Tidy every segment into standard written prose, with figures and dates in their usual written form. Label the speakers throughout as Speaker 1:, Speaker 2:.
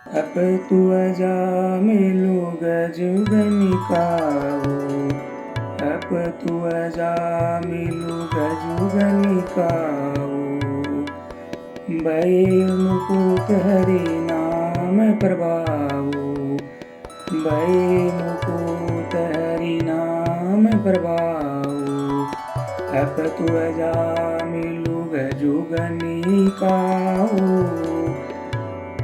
Speaker 1: Up तु अजा मिलु गजुगनिकाओ। अप तु अजा मिलु गजुगनिकाओ। भय मुकुट हरि नाम प्रभाओ। भय मुकुट हरि नाम प्रभाओ। अप तु अजा मिलु गजुगनिकाओ।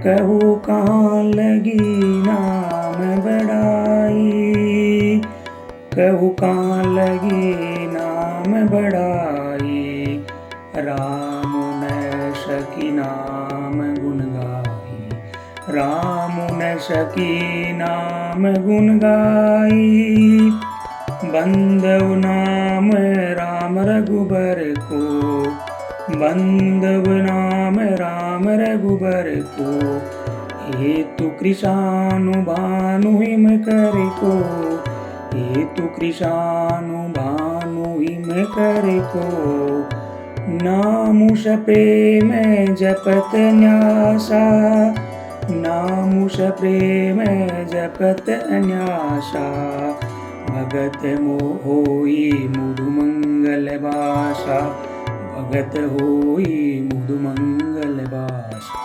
Speaker 1: कहू कहाँ लगी नाम बढ़ाई। कहू कहाँ लगी नाम बढ़ाई। राम न सकी नाम गुण गाई। राम न सकी नाम गुण गाई। बंदव नाम राम रघुबर को। बंदव नाम राम रघुबर को। हेतु कृषानु भानु हिम कर को। हेतु कृषानु भानु हिम कर को। नामुष प्रेम जपत न्यासा। नामुष प्रेम जपत अन्यासा। भगत मोहि मुदु मंगल बासा। भगत होई मुदु मंगल बासा।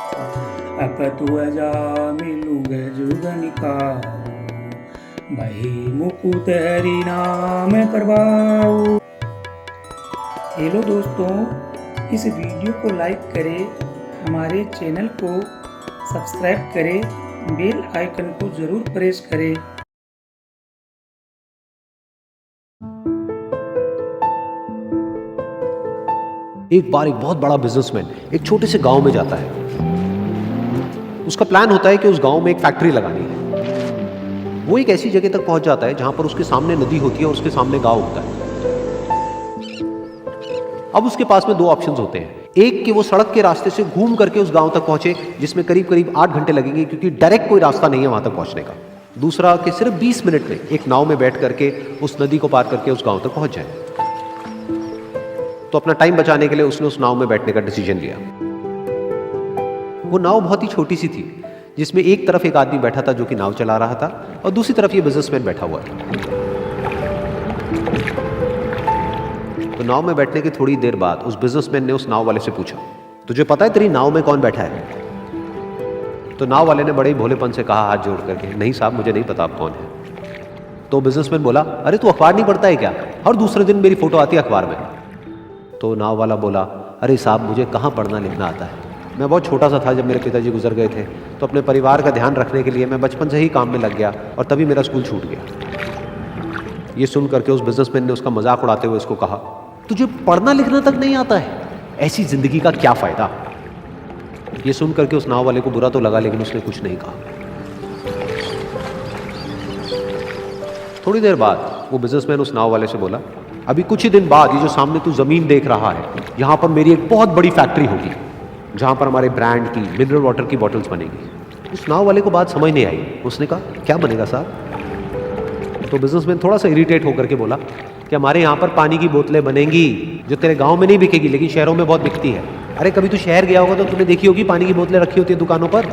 Speaker 1: अप तु अजा मिलु गजुगनिकाओ। भय मुकुट हरि नाम प्रभाओ। हेलो दोस्तों, इस वीडियो को लाइक करें, हमारे चैनल को सब्सक्राइब करें, बेल आइकन को जरूर प्रेस करें।
Speaker 2: एक बार एक बहुत बड़ा बिजनेसमैन एक छोटे से गांव में जाता है। उसका प्लान होता है कि उस गांव में एक फैक्ट्री लगानी है। वो एक ऐसी जगह तक पहुंच जाता है जहां पर उसके सामने नदी होती है और उसके सामने गांव होता है। अब उसके पास में दो ऑप्शंस होते हैं। एक कि वो सड़क के रास्ते से घूम करके उस गांव तक पहुंचे, जिसमें करीब करीब 8 घंटे लगेंगे, क्योंकि डायरेक्ट कोई रास्ता नहीं है वहां तक पहुंचने का। दूसरा कि सिर्फ 20 मिनट में एक नाव में बैठ करके उस नदी को पार करके उस गांव तक पहुंच जाए। तो अपना टाइम बचाने के लिए उसने उस नाव में बैठने का डिसीजन लिया। वो नाव बहुत ही छोटी सी थी, जिसमें एक तरफ एक आदमी बैठा था जो कि नाव चला रहा था, और दूसरी तरफ ये बिजनेसमैन बैठा हुआ था। तो नाव में बैठने की थोड़ी देर बाद उस बिजनेसमैन ने उस नाव वाले से पूछा, तुझे पता है तेरी नाव में कौन बैठा है? तो नाव वाले ने बड़े ही भोलेपन से कहा हाथ जोड़ करके, नहीं साहब मुझे नहीं पता आप कौन है। तो बिजनेसमैन बोला, अरे तू अखबार नहीं पढ़ता है क्या? हर दूसरे दिन मेरी फोटो आती है अखबार में। तो नाव वाला बोला, अरे साहब मुझे कहाँ पढ़ना लिखना आता है। मैं बहुत छोटा सा था जब मेरे पिताजी गुजर गए थे, तो अपने परिवार का ध्यान रखने के लिए मैं बचपन से ही काम में लग गया और तभी मेरा स्कूल छूट गया। ये सुन करके उस बिजनेसमैन ने उसका मजाक उड़ाते हुए उसको कहा, तुझे पढ़ना लिखना तक नहीं आता है, ऐसी जिंदगी का क्या फायदा। ये सुन करके उस नाव वाले को बुरा तो लगा, लेकिन उसने कुछ नहीं कहा। थोड़ी देर बाद वो बिजनेसमैन उस नाव वाले से बोला, अभी कुछ ही दिन बाद ये जो सामने तू जमीन देख रहा है, यहाँ पर मेरी एक बहुत बड़ी फैक्ट्री होगी, जहाँ पर हमारे ब्रांड की मिनरल वाटर की बॉटल्स बनेगी। उस नाव वाले को बात समझ नहीं आई। उसने कहा, क्या बनेगा साहब? तो बिजनेसमैन थोड़ा सा इरिटेट होकर के बोला कि हमारे यहाँ पर पानी की बोतलें बनेंगी, जो तेरे गाँव में नहीं बिकेगी लेकिन शहरों में बहुत बिकती है। अरे कभी तू शहर गया होगा तो तुमने देखी होगी पानी की बोतलें रखी होती है दुकानों पर।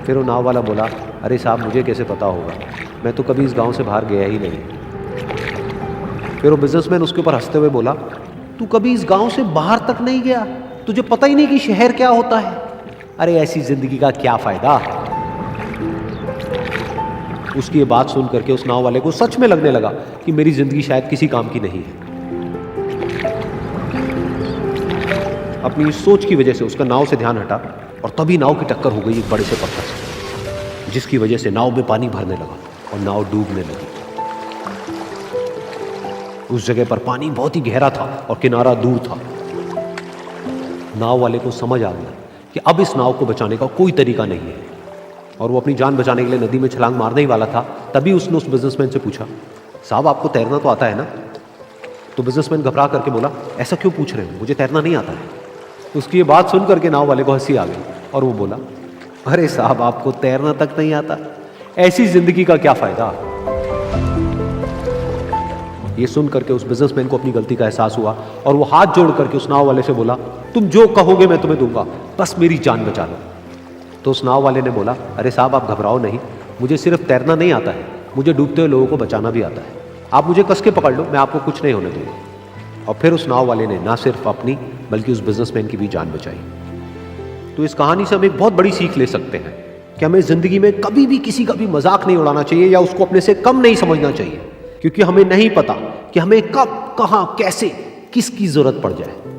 Speaker 2: फिर वो नाव वाला बोला, अरे साहब मुझे कैसे पता होगा, मैं तो कभी इस गाँव से बाहर गया ही नहीं। फिर वो बिजनेसमैन उसके ऊपर हंसते हुए बोला, तू कभी इस गांव से बाहर तक नहीं गया, तुझे पता ही नहीं कि शहर क्या होता है। अरे ऐसी जिंदगी का क्या फायदा। उसकी ये बात सुन करके उस नाव वाले को सच में लगने लगा कि मेरी जिंदगी शायद किसी काम की नहीं है। अपनी इस सोच की वजह से उसका नाव से ध्यान हटा और तभी नाव की टक्कर हो गई एक बड़े से पत्थर से, जिसकी वजह से नाव में पानी भरने लगा और नाव डूबने लगी। उस जगह पर पानी बहुत ही गहरा था और किनारा दूर था। नाव वाले को समझ आ गया कि अब इस नाव को बचाने का कोई तरीका नहीं है, और वो अपनी जान बचाने के लिए नदी में छलांग मारने ही वाला था। तभी उसने उस बिजनेसमैन से पूछा, साहब आपको तैरना तो आता है ना? तो बिजनेसमैन घबरा करके बोला, ऐसा क्यों पूछ रहे हो, मुझे तैरना नहीं आता है। उसकी ये बात सुन करके नाव वाले को हंसी आ गई और वो बोला, अरे साहब आपको तैरना तक नहीं आता, ऐसी जिंदगी का क्या फायदा। ये सुन करके उस बिजनेसमैन को अपनी गलती का एहसास हुआ और वो हाथ जोड़ करके उस नाव वाले से बोला, तुम जो कहोगे मैं तुम्हें दूंगा, बस मेरी जान बचा लो। तो उस नाव वाले ने बोला, अरे साहब आप घबराओ नहीं, मुझे सिर्फ तैरना नहीं आता है, मुझे डूबते हुए लोगों को बचाना भी आता है। आप मुझे कस के पकड़ लो, मैं आपको कुछ नहीं होने दूंगा। और फिर उस नाव वाले ने ना सिर्फ अपनी बल्कि उस बिजनेसमैन की भी जान बचाई। तो इस कहानी से हम एक बहुत बड़ी सीख ले सकते हैं कि हमें जिंदगी में कभी भी किसी का भी मजाक नहीं उड़ाना चाहिए या उसको अपने से कम नहीं समझना चाहिए, क्योंकि हमें नहीं पता कि हमें कब, कहां, कैसे, किसकी जरूरत पड़ जाए।